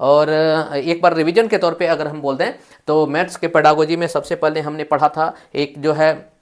और एक बार रिवीजन के तौर पे अगर हम बोल दें तो मैथ्स के पेडागोजी में सबसे पहले हमने पढ़ा था एक जो है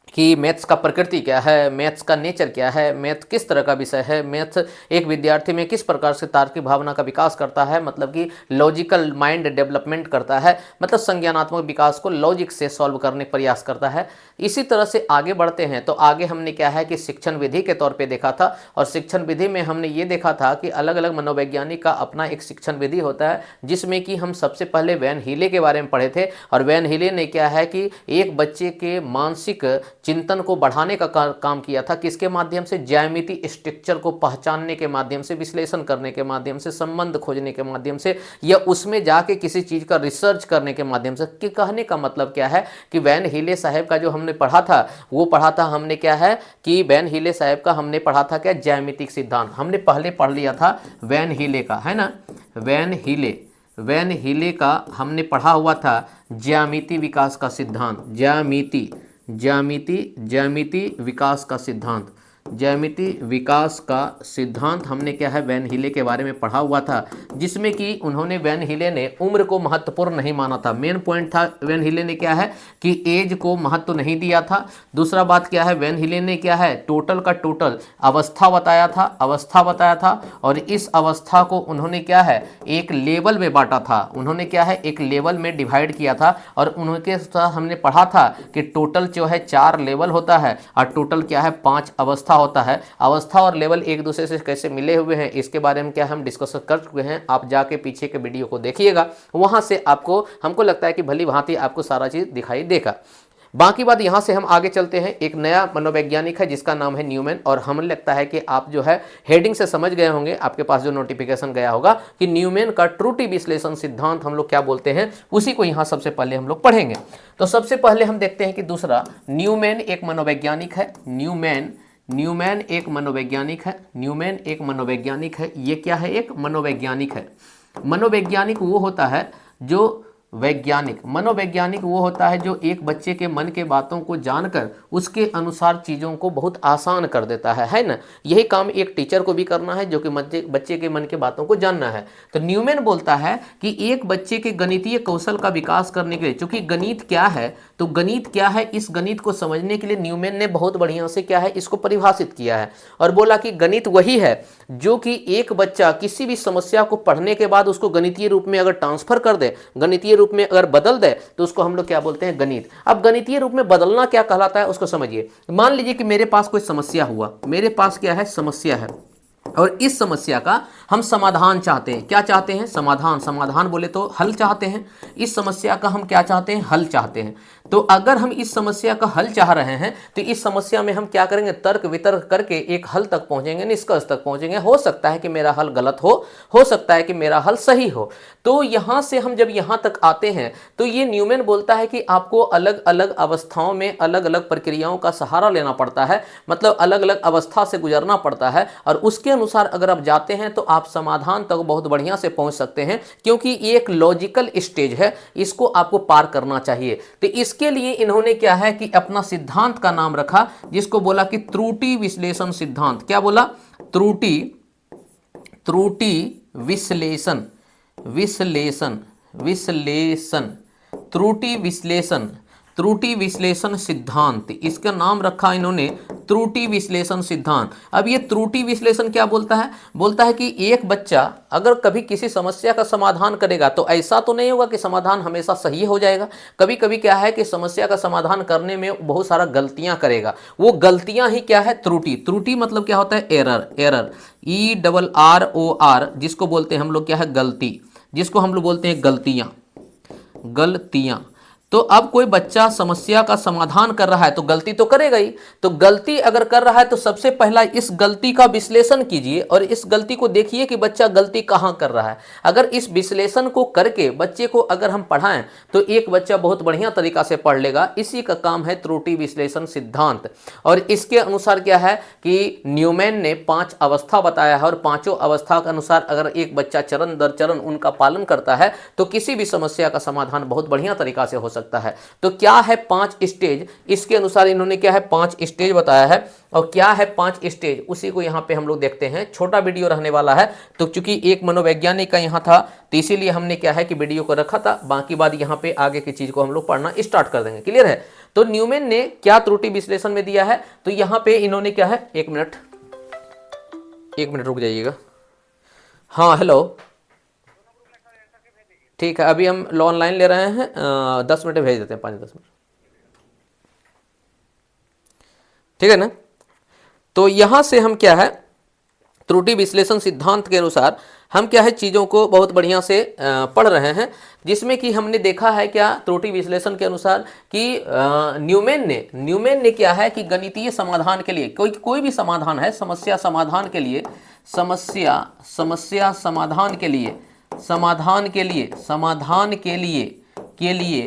कि मैथ्स का प्रकृति क्या है, मैथ्स का नेचर क्या है, मैथ किस तरह का विषय है, मैथ एक विद्यार्थी में किस प्रकार से तार्किक भावना का विकास करता है, मतलब कि लॉजिकल माइंड डेवलपमेंट करता है, मतलब संज्ञानात्मक विकास को लॉजिक से सॉल्व करने का प्रयास करता है। इसी तरह से आगे बढ़ते हैं तो आगे हमने क्या है कि शिक्षण विधि के तौर पे देखा था, और शिक्षण विधि में हमने ये देखा था कि अलग अलग मनोवैज्ञानिक का अपना एक शिक्षण विधि होता है, जिसमें कि हम सबसे पहले वैन हीले के बारे में पढ़े थे। और वैन हीले ने क्या है कि एक बच्चे के मानसिक चिंतन को बढ़ाने का काम किया था, किसके माध्यम से, ज्यामिति स्ट्रक्चर को पहचानने के माध्यम से, विश्लेषण करने के माध्यम से, संबंध खोजने के माध्यम से, या उसमें जाके किसी चीज का रिसर्च करने के माध्यम से। कि कहने का मतलब क्या है कि वैन हीले साहब का जो हमने पढ़ा था वो पढ़ा था हमने क्या है कि वैन हीले साहब का हमने पढ़ा था क्या, ज्यामितिक सिद्धांत हमने पहले पढ़ लिया था वैन हीले का, है ना। वैन हीले का हमने पढ़ा हुआ था ज्यामिति विकास का सिद्धांत, ज्यामिति विकास का सिद्धांत, ज्यामिति विकास का सिद्धांत हमने क्या है वैन हीले के बारे में पढ़ा हुआ था, जिसमें कि उन्होंने वैन हीले ने उम्र को महत्वपूर्ण नहीं माना था। मेन पॉइंट था वैन हीले ने क्या है कि एज को महत्व नहीं दिया था। दूसरा बात क्या है, वैन हीले ने क्या है टोटल का टोटल अवस्था बताया था, और इस अवस्था को उन्होंने क्या है एक लेवल में बांटा था, उन्होंने क्या है एक लेवल में डिवाइड किया था। और उनके साथ हमने पढ़ा था कि टोटल जो है 4 लेवल होता है और टोटल क्या है 5 अवस्था होता है। अवस्था और लेवल एक दूसरे से कैसे मिले हुए हैं इसके बारे में क्या हम डिस्कस कर चुके हैं, आप जाके पीछे के वीडियो को देखिएगा, वहां से आपको हमको लगता है कि भली भांति आपको सारा चीज दिखाई देगा। बाकी बात यहां से हम आगे चलते हैं। एक नया मनोवैज्ञानिक है जिसका नाम है न्यूमैन, और हमें लगता है कि आप जो है हेडिंग से समझ गए होंगे, आपके पास जो नोटिफिकेशन गया होगा कि न्यूमैन का त्रुटि विश्लेषण सिद्धांत हम लोग क्या बोलते हैं, उसी को यहां सबसे पहले हम लोग पढ़ेंगे। तो सबसे पहले हम देखते हैं कि दूसरा, न्यूमैन एक मनोवैज्ञानिक है। न्यूमैन एक मनोवैज्ञानिक है। ये क्या है, एक मनोवैज्ञानिक है। मनोवैज्ञानिक वो होता है जो मनोवैज्ञानिक वो होता है जो एक बच्चे के मन के बातों को जानकर उसके अनुसार चीज़ों को बहुत आसान कर देता है ना। यही काम एक टीचर को भी करना है, जो कि बच्चे के मन के बातों को जानना है। तो न्यूमैन बोलता है कि एक बच्चे के गणितीय कौशल का विकास करने के लिए, चूंकि गणित क्या है, तो गणित क्या है, इस गणित को समझने के लिए न्यूमैन ने बहुत बढ़िया से क्या है इसको परिभाषित किया है, और बोला कि गणित वही है जो कि एक बच्चा किसी भी समस्या को पढ़ने के बाद उसको गणितीय रूप में अगर ट्रांसफर कर दे, गणितीय रूप में अगर बदल दे, तो उसको हम लोग क्या बोलते हैं, गणित। अब गणितीय रूप में बदलना क्या कहलाता है उसको समझिए। मान लीजिए कि मेरे पास कोई समस्या हुआ, मेरे पास क्या है समस्या है, और इस समस्या का हम समाधान चाहते हैं। क्या चाहते हैं, समाधान बोले तो हल चाहते हैं। इस समस्या का हम क्या चाहते हैं, हल चाहते हैं। तो अगर हम इस समस्या का हल चाह रहे हैं तो इस समस्या में हम क्या करेंगे, तर्क वितर्क करके एक हल तक पहुंचेंगे, निष्कर्ष तक पहुंचेंगे। हो सकता है कि मेरा हल गलत हो सकता है कि मेरा हल सही हो। तो यहां से हम जब यहां तक आते हैं तो ये न्यूमैन बोलता है कि आपको अलग अलग अवस्थाओं में अलग अलग प्रक्रियाओं का सहारा लेना पड़ता है, मतलब अलग अलग अवस्था से गुजरना पड़ता है, और उसके अनुसार अगर आप जाते हैं तो आप समाधान तक बहुत बढ़िया से पहुंच सकते हैं, क्योंकि ये एक लॉजिकल स्टेज है, इसको आपको पार करना चाहिए। तो इसके लिए इन्होंने क्या है कि अपना सिद्धांत का नाम रखा, जिसको बोला कि त्रुटि विश्लेषण सिद्धांत। क्या बोला, त्रुटि त्रुटि विश्लेषण सिद्धांत, इसका नाम रखा इन्होंने त्रुटि विश्लेषण सिद्धांत। अब ये त्रुटि विश्लेषण क्या बोलता है कि एक बच्चा अगर कभी किसी समस्या का समाधान करेगा तो ऐसा तो नहीं होगा कि समाधान हमेशा सही हो जाएगा। कभी कभी क्या है कि समस्या का समाधान करने में बहुत सारा गलतियां करेगा, वो गलतियां ही क्या है, त्रुटि मतलब क्या होता है, एरर, ERROR, जिसको बोलते हैं हम लोग क्या है, गलती, जिसको हम लोग बोलते हैं गलतियां। तो अब कोई बच्चा समस्या का समाधान कर रहा है तो गलती तो करेगा ही। तो गलती अगर कर रहा है तो सबसे पहला इस गलती का विश्लेषण कीजिए और इस गलती को देखिए कि बच्चा गलती कहां कर रहा है। अगर इस विश्लेषण को करके बच्चे को अगर हम पढ़ाएं तो एक बच्चा बहुत बढ़िया तरीका से पढ़ लेगा। इसी का काम है त्रुटि विश्लेषण सिद्धांत। और इसके अनुसार क्या है कि न्यूमैन ने 5 अवस्था बताया है, और पांचों अवस्था के अनुसार अगर एक बच्चा चरण दर चरण उनका पालन करता है तो किसी भी समस्या का समाधान बहुत बढ़िया तरीका से हो सकता है। सकता है। तो क्या है 5 स्टेज, इसके अनुसार इन्होंने क्या है 5 स्टेज बताया है। और क्या है 5 स्टेज, उसी को यहाँ पे हम लोग देखते हैं। छोटा वीडियो रहने वाला है, तो चूंकि एक मनोवैज्ञानिक का यहाँ था तो इसीलिए हमने क्या है कि वीडियो को रखा था। बाकी बात यहाँ पे आगे की चीज को हम लोग पढ़ना स्टार्ट कर देंगे। क्लियर है? तो न्यूमैन ने क्या त्रुटि विश्लेषण में दिया है, तो यहाँ पे इन्होंने क्या है, एक मिनट रुक जाइएगा। हाँ हेलो, ठीक है, अभी हम ऑनलाइन ले रहे हैं, 10 मिनट भेज देते हैं, 5-10 मिनट, ठीक है ना। तो यहां से हम क्या है, त्रुटि विश्लेषण सिद्धांत के अनुसार हम क्या है चीज़ों को बहुत बढ़िया से पढ़ रहे हैं, जिसमें कि हमने देखा है क्या त्रुटि विश्लेषण के अनुसार कि न्यूमैन ने क्या है कि गणितीय समाधान के लिए कोई भी समाधान है, समस्या समाधान के लिए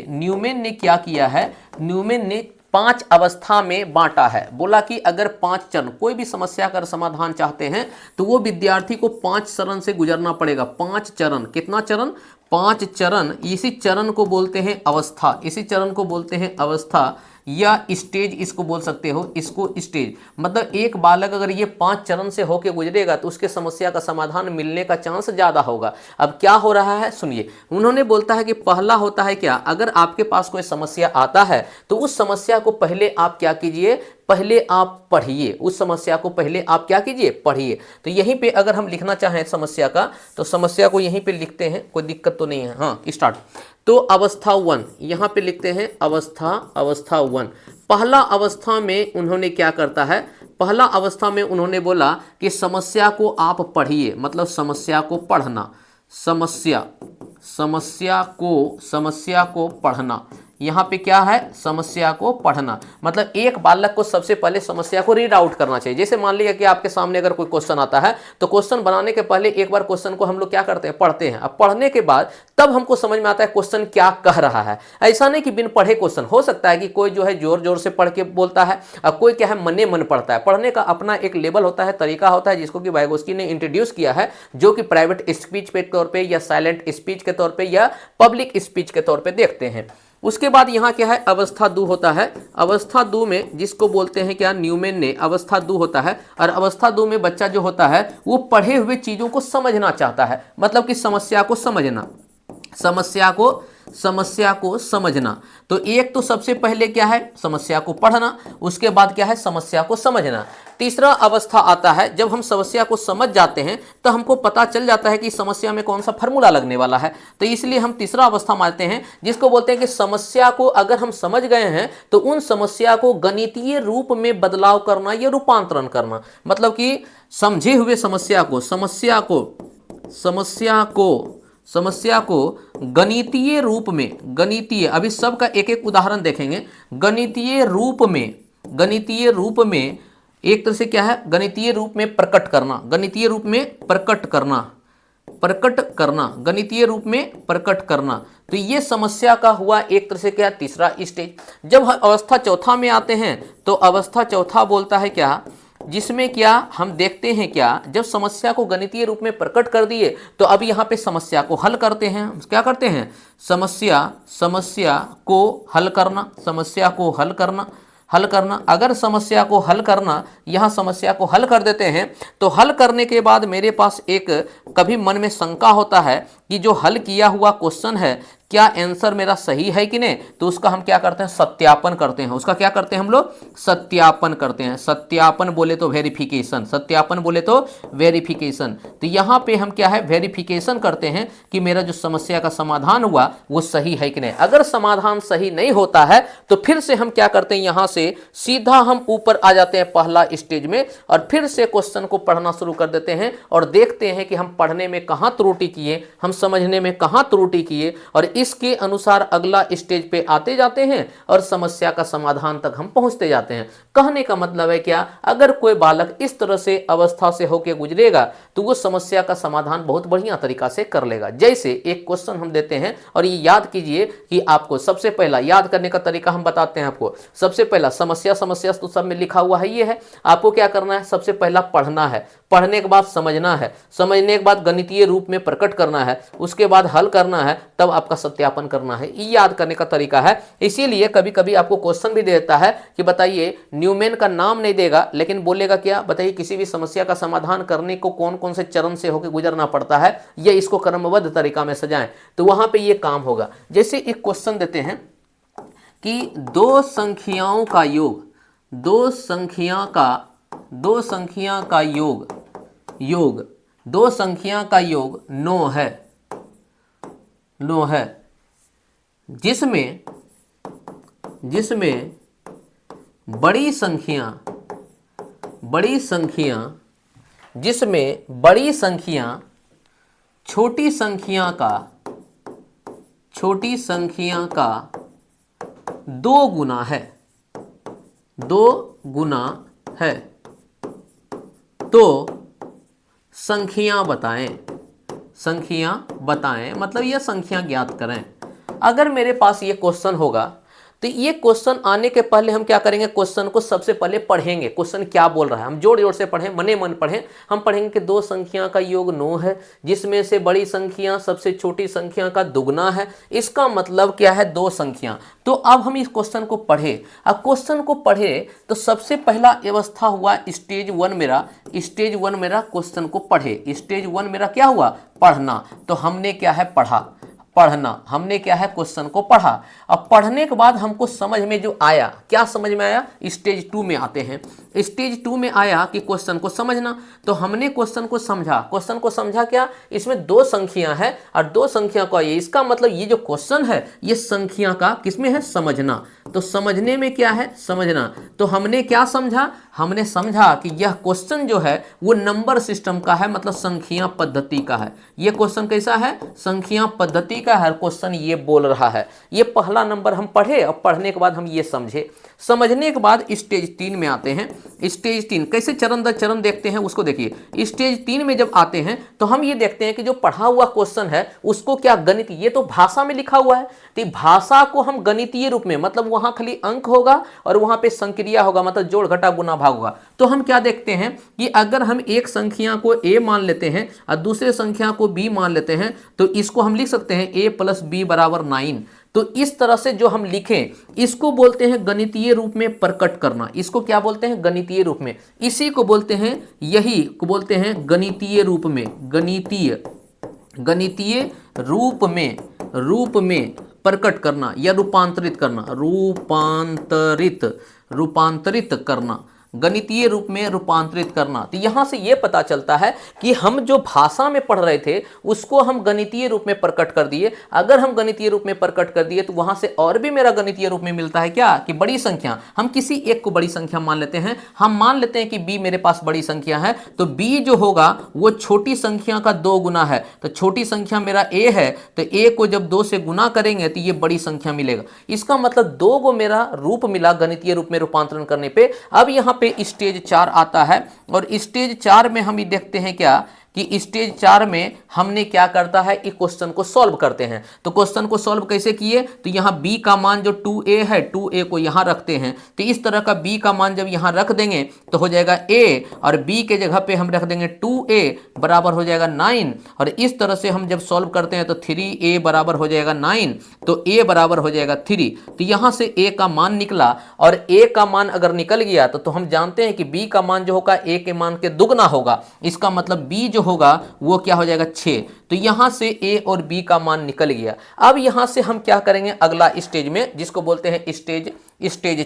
न्यूमैन ने क्या किया है, न्यूमैन ने 5 अवस्था में बांटा है। बोला कि अगर 5 चरण, कोई भी समस्या का समाधान चाहते हैं तो वो विद्यार्थी को 5 चरण से गुजरना पड़ेगा। 5 चरण, कितना चरण, 5 चरण। इसी चरण को बोलते हैं अवस्था, इसी चरण को बोलते हैं अवस्था या स्टेज, इसको बोल सकते हो, इसको स्टेज। मतलब एक बालक अगर ये 5 चरण से होके गुजरेगा तो उसके समस्या का समाधान मिलने का चांस ज्यादा होगा। अब क्या हो रहा है सुनिए, उन्होंने बोलता है कि पहला होता है क्या, अगर आपके पास कोई समस्या आता है तो उस समस्या को पहले आप क्या कीजिए, पहले आप पढ़िए, उस समस्या को पहले आप क्या कीजिए, पढ़िए। तो यहीं पे अगर हम लिखना चाहें समस्या का, तो समस्या को यहीं पे लिखते हैं, कोई दिक्कत तो नहीं है। हाँ स्टार्ट। तो अवस्था 1 यहाँ पे लिखते हैं, अवस्था 1। पहला अवस्था में उन्होंने क्या करता है, पहला अवस्था में उन्होंने बोला कि समस्या को आप पढ़िए, मतलब समस्या को पढ़ना, समस्या को पढ़ना। यहाँ पे क्या है, समस्या को पढ़ना, मतलब एक बालक को सबसे पहले समस्या को रीड आउट करना चाहिए। जैसे मान लिया कि आपके सामने अगर कोई क्वेश्चन आता है तो क्वेश्चन बनाने के पहले एक बार क्वेश्चन को हम लोग क्या करते हैं, पढ़ते हैं। अब पढ़ने के बाद तब हमको समझ में आता है क्वेश्चन क्या कह रहा है। ऐसा नहीं कि बिन पढ़े क्वेश्चन, हो सकता है कि कोई जो है जोर जोर से पढ़ के बोलता है, अब कोई क्या है मने मन पढ़ता है। पढ़ने का अपना एक लेवल होता है, तरीका होता है, जिसको कि वाइगोस्की ने इंट्रोड्यूस किया है, जो कि प्राइवेट स्पीच के तौर पर या साइलेंट स्पीच के तौर पर या पब्लिक स्पीच के तौर पर देखते हैं। उसके बाद यहाँ क्या है, अवस्था 2 होता है। अवस्था 2 में जिसको बोलते हैं क्या, न्यूमैन ने, अवस्था 2 होता है। और अवस्था 2 में बच्चा जो होता है वो पढ़े हुए चीजों को समझना चाहता है, मतलब कि समस्या को समझना, समस्या को समझना। तो एक तो सबसे पहले क्या है, समस्या को पढ़ना, उसके बाद क्या है, समस्या को समझना। तीसरा अवस्था आता है, जब हम समस्या को समझ जाते हैं तो हमको पता चल जाता है कि समस्या में कौन सा फार्मूला लगने वाला है, तो इसलिए हम तीसरा अवस्था मानते हैं, जिसको बोलते हैं कि समस्या को अगर हम समझ गए हैं तो उन समस्या को गणितीय रूप में बदलाव करना या रूपांतरण करना। मतलब कि समझे हुए समस्या को गणितीय रूप में, गणितीय, अभी सबका एक एक उदाहरण देखेंगे। गणितीय रूप में एक तरह से क्या है, गणितीय रूप में प्रकट करना, गणितीय रूप में प्रकट करना। तो ये समस्या का हुआ एक तरह से क्या, तीसरा स्टेज। जब अवस्था चौथा में आते हैं तो अवस्था चौथा बोलता है क्या, जिसमें क्या हम देखते हैं क्या, जब समस्या को गणितीय रूप में प्रकट कर दिए तो अब यहाँ पे समस्या को हल करते हैं। क्या करते हैं, समस्या को हल करना, अगर समस्या को हल करना, यहाँ समस्या को हल कर देते हैं तो हल करने के बाद मेरे पास एक कभी मन में शंका होता है कि जो हल किया हुआ क्वेश्चन है क्या आंसर मेरा सही है कि नहीं, तो उसका हम क्या करते हैं, सत्यापन करते हैं। उसका क्या करते हैं हम लोग, सत्यापन करते हैं। सत्यापन बोले तो वेरिफिकेशन, तो यहाँ पे हम क्या है, वेरिफिकेशन करते हैं कि मेरा जो समस्या का समाधान हुआ वो सही है कि नहीं। अगर समाधान सही नहीं होता है तो फिर से हम क्या करते हैं, यहाँ से सीधा हम ऊपर आ जाते हैं पहला स्टेज में, और फिर से क्वेश्चन को पढ़ना शुरू कर देते हैं और देखते हैं कि हम पढ़ने में कहाँ त्रुटि किए, हम समझने में कहाँ त्रुटि किए, और इसके अनुसार अगला स्टेज पे आते जाते हैं और समस्या का समाधान तक हम पहुंचते जाते हैं। कहने का मतलब है क्या, अगर कोई बालक इस तरह से अवस्था से होकर गुजरेगा तो वो समस्या का समाधान बहुत बढ़िया तरीका से कर लेगा। जैसे एक क्वेश्चन हम देते हैं और ये याद कीजिए कि आपको सबसे पहला याद करने का तरीका हम बताते हैं आपको। सबसे पहला समस्या तो सब में लिखा हुआ है, ये है। आपको क्या करना है, सबसे पहला पढ़ना है, पढ़ने के बाद समझना है, समझने के बाद गणितीय रूप में प्रकट करना है, उसके बाद हल करना है, तब आपका सत्यापन करना है, ये याद करने का तरीका है। इसीलिए कभी कभी आपको क्वेश्चन भी दे देता है कि बताइए, न्यूमैन का नाम नहीं देगा लेकिन बोलेगा क्या, बताइए किसी भी समस्या का समाधान करने को कौन कौन से चरण से होकर गुजरना पड़ता है, ये इसको क्रमबद्ध तरीका में सजाएं, तो वहां पे ये काम होगा। जैसे एक क्वेश्चन देते हैं कि दो संख्याओं का योग, दो संख्या का योग 9 है, जिसमें बड़ी संख्या छोटी संख्या का 2 गुना है, तो संख्या बताएं, मतलब यह संख्या ज्ञात करें। अगर मेरे पास ये क्वेश्चन होगा तो ये क्वेश्चन आने के पहले हम क्या करेंगे, क्वेश्चन को सबसे पहले पढ़ेंगे, क्वेश्चन क्या बोल रहा है, हम जोड़ जोड़ से पढ़ें, मने मन पढ़ें। हम पढ़ेंगे कि दो संख्या का योग 9 है, जिसमें से बड़ी संख्या सबसे छोटी संख्या का दुगना है, इसका मतलब क्या है, 2 संख्या। तो अब हम इस क्वेश्चन को पढ़े, अब क्वेश्चन को पढ़े तो सबसे पहला व्यवस्था हुआ स्टेज 1 मेरा क्वेश्चन को पढ़े, स्टेज 1 मेरा क्या हुआ, पढ़ना। तो हमने क्या है, पढ़ना, हमने क्या है, क्वेश्चन को पढ़ा। अब पढ़ने के बाद हमको समझ में जो आया, क्या समझ में आया, स्टेज 2 में आते हैं। स्टेज 2 में आया कि क्वेश्चन को समझना, तो हमने क्वेश्चन को समझा क्या, इसमें 2 संख्या है और 2 संख्या का ये, इसका मतलब ये जो क्वेश्चन है ये संख्या का किसमें है, समझना। तो समझने में क्या है, समझना। तो हमने क्या समझा, हमने समझा कि यह क्वेश्चन जो है वो नंबर सिस्टम का है, मतलब संख्या पद्धति का है। ये क्वेश्चन कैसा है, संख्या पद्धति का है, क्वेश्चन ये बोल रहा है। ये पहला नंबर हम पढ़े और पढ़ने के बाद हम ये समझे। समझने के बाद स्टेज 3 में आते हैं। स्टेज 3 कैसे चरण दर चरण देखते हैं उसको देखिए। स्टेज 3 में जब आते हैं तो हम ये देखते हैं कि जो पढ़ा हुआ क्वेश्चन है उसको क्या गणित, ये तो भाषा में लिखा हुआ है, तो भाषा को हम गणितीय रूप में, मतलब वहां खाली अंक होगा और वहां पे संक्रिया होगा, मतलब जोड़ घटा गुना भाग होगा। तो हम क्या देखते हैं कि अगर हम एक संख्या को a मान लेते हैं और दूसरे संख्या को b मान लेते हैं तो इसको हम लिख सकते हैं a + b = 9। तो इस तरह से जो हम लिखें इसको बोलते हैं गणितीय रूप में प्रकट करना। इसको क्या बोलते हैं, गणितीय रूप में। इसी को बोलते हैं, यही को बोलते हैं गणितीय रूप में, गणितीय रूप में प्रकट करना या रूपांतरित करना, गणितीय रूप में रूपांतरित करना। तो यहां से यह पता चलता है कि हम जो भाषा में पढ़ रहे थे उसको हम गणितीय रूप में प्रकट कर दिए। अगर हम गणितीय रूप में प्रकट कर दिए तो वहां से और भी मेरा गणितीय रूप में मिलता है क्या, कि बड़ी संख्या। हम किसी एक को बड़ी संख्या मान लेते हैं, हम मान लेते हैं कि b मेरे पास बड़ी संख्या है, तो b जो होगा वो छोटी संख्या का 2 गुना है। तो छोटी संख्या मेरा a है, तो a को जब 2 से गुना करेंगे तो ये बड़ी संख्या मिलेगा। इसका मतलब 2 को मेरा रूप मिला गणितीय रूप में रूपांतरण करने पे। अब यहाँ पे स्टेज 4 आता है और स्टेज 4 में हम ये देखते हैं क्या, कि स्टेज 4 में हमने क्या करता है, इस क्वेश्चन को सॉल्व करते हैं। तो क्वेश्चन को सॉल्व कैसे किए, तो यहाँ b का मान जो 2a है, 2a को यहाँ रखते हैं। तो इस तरह का b का मान जब यहाँ रख देंगे तो हो जाएगा a, और b के जगह पे हम रख देंगे 2a बराबर हो जाएगा 9। और इस तरह से हम जब सॉल्व करते हैं तो 3a बराबर हो जाएगा 9, तो a बराबर हो जाएगा 3। तो यहाँ से a का मान निकला, और a का मान अगर निकल गया तो हम जानते हैं कि b का मान जो होगा a के मान के दुगना होगा। इसका मतलब b जो होगा वो क्या हो जाएगा, 6। तो यहां से a और b का मान निकल गया। अब यहां से हम क्या करेंगे, अगला स्टेज में, जिसको बोलते हैं स्टेज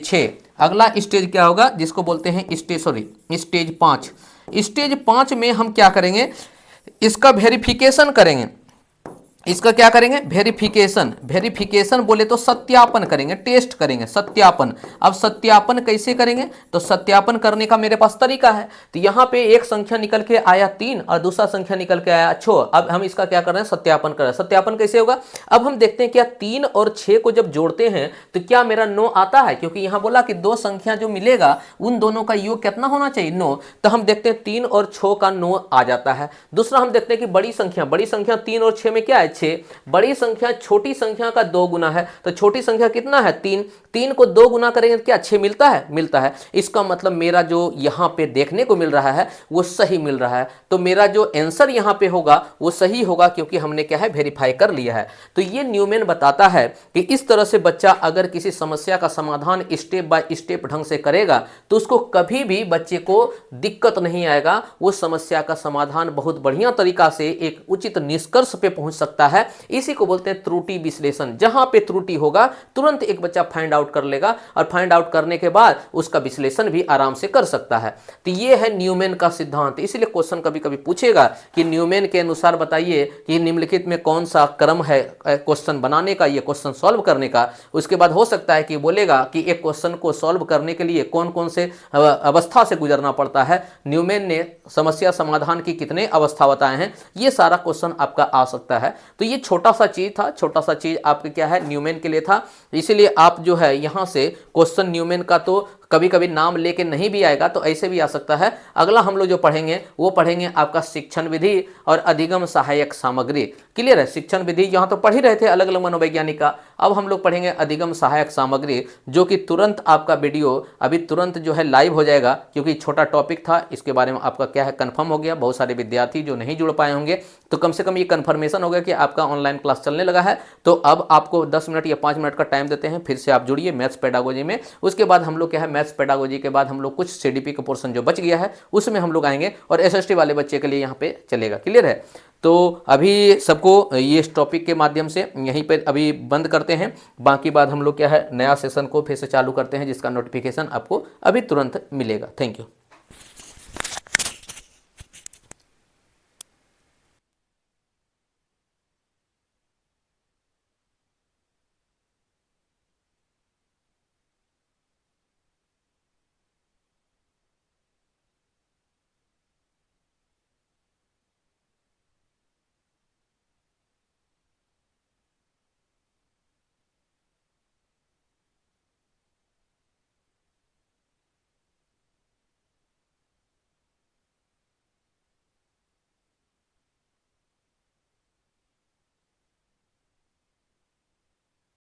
6। अगला स्टेज क्या होगा, जिसको बोलते हैं स्टेज 5। स्टेज 5 में हम क्या करेंगे, इसका वेरिफिकेशन करेंगे। इसका क्या करेंगे, वेरिफिकेशन बोले तो सत्यापन करेंगे, टेस्ट करेंगे, सत्यापन। अब सत्यापन कैसे करेंगे, तो सत्यापन करने का मेरे पास तरीका है। तो यहाँ पे एक संख्या निकल के आया 3 और दूसरा संख्या निकल के आया 6। अब हम इसका क्या कर रहे हैं, सत्यापन कर रहे हैं। सत्यापन कैसे होगा, अब हम देखते हैं क्या 3 और 6 को जब जोड़ते हैं तो क्या मेरा 9 आता है, क्योंकि यहाँ बोला कि 2 संख्या जो मिलेगा उन दोनों का योग कितना होना चाहिए, 9। तो हम देखते हैं 3 और 6 का 9 आ जाता है। दूसरा हम देखते हैं कि बड़ी संख्या 3 और 6 में क्या है, 6, बड़ी संख्या छोटी संख्या का 2 गुना है, तो छोटी संख्या कितना है 3, 3 को 2 गुना करेंगे तो क्या 6 मिलता है, मिलता है। इसका मतलब मेरा जो यहाँ पे देखने को मिल रहा है वो सही मिल रहा है, तो मेरा जो आंसर यहाँ पे होगा वो सही होगा, क्योंकि हमने क्या है वेरीफाई कर लिया है। तो ये न्यूमेन बताता है कि इस तरह से बच्चा अगर किसी समस्या का समाधान स्टेप बाय स्टेप ढंग से करेगा तो उसको कभी भी बच्चे को दिक्कत नहीं आएगा, वो समस्या का समाधान बहुत बढ़िया तरीका से एक उचित निष्कर्ष पे पहुंच सकता है। इसी को बोलते हैं त्रुटि विश्लेषण। जहां पे त्रुटि होगा तुरंत एक बच्चा फाइंड आउट कर लेगा, और फाइंड आउट करने के बाद उसका विश्लेषण भी आराम से कर सकता है। तो ये है न्यूमेन का सिद्धांत। इसलिए क्वेश्चन कभी कभी पूछेगा कि न्यूमेन के अनुसार बताइए कि निम्नलिखित में कौन सा क्रम है क्वेश्चन बनाने का, ये क्वेश्चन सॉल्व करने का। उसके बाद हो सकता है कि बोलेगा कि एक क्वेश्चन को सॉल्व करने के लिए कौन कौन से अवस्था से गुजरना पड़ता है, न्यूमेन ने समस्या समाधान की कितने अवस्था बताए हैं, ये सारा क्वेश्चन आपका आ सकता है। तो ये छोटा सा चीज था, छोटा सा चीज आपके क्या है न्यूमेन के लिए था। इसीलिए आप जो है यहां से क्वेश्चन न्यूमेन का तो कभी कभी नाम लेके नहीं भी आएगा, तो ऐसे भी आ सकता है। अगला हम लोग जो पढ़ेंगे वो पढ़ेंगे आपका शिक्षण विधि और अधिगम सहायक सामग्री। क्लियर है, शिक्षण विधि यहाँ तो पढ़ ही रहे थे अलग अलग मनोवैज्ञानिक का, अब हम लोग पढ़ेंगे अधिगम सहायक सामग्री, जो कि तुरंत आपका वीडियो अभी तुरंत जो है लाइव हो जाएगा, क्योंकि छोटा टॉपिक था, इसके बारे में आपका क्या है कंफर्म हो गया। बहुत सारे विद्यार्थी जो नहीं जुड़ पाए होंगे, तो कम से कम ये कंफर्मेशन हो गया कि आपका ऑनलाइन क्लास चलने लगा है। तो अब आपको 10 मिनट या 5 मिनट का टाइम देते हैं, फिर से आप जुड़िए मैथ्स पेडागोजी में। उसके बाद हम लोग क्या है मैथ्स पेडागोजी के बाद हम लोग कुछ सीडीपी का पोर्शन जो बच गया है उसमें हम लोग आएंगे, और एसएसटी वाले बच्चे के लिए यहाँ पे चलेगा। क्लियर है, तो अभी सबको ये इस टॉपिक के माध्यम से यहीं पे अभी बंद करते हैं। बाकी बाद हम लोग क्या है नया सेशन को फिर से चालू करते हैं, जिसका नोटिफिकेशन आपको अभी तुरंत मिलेगा। Thank you.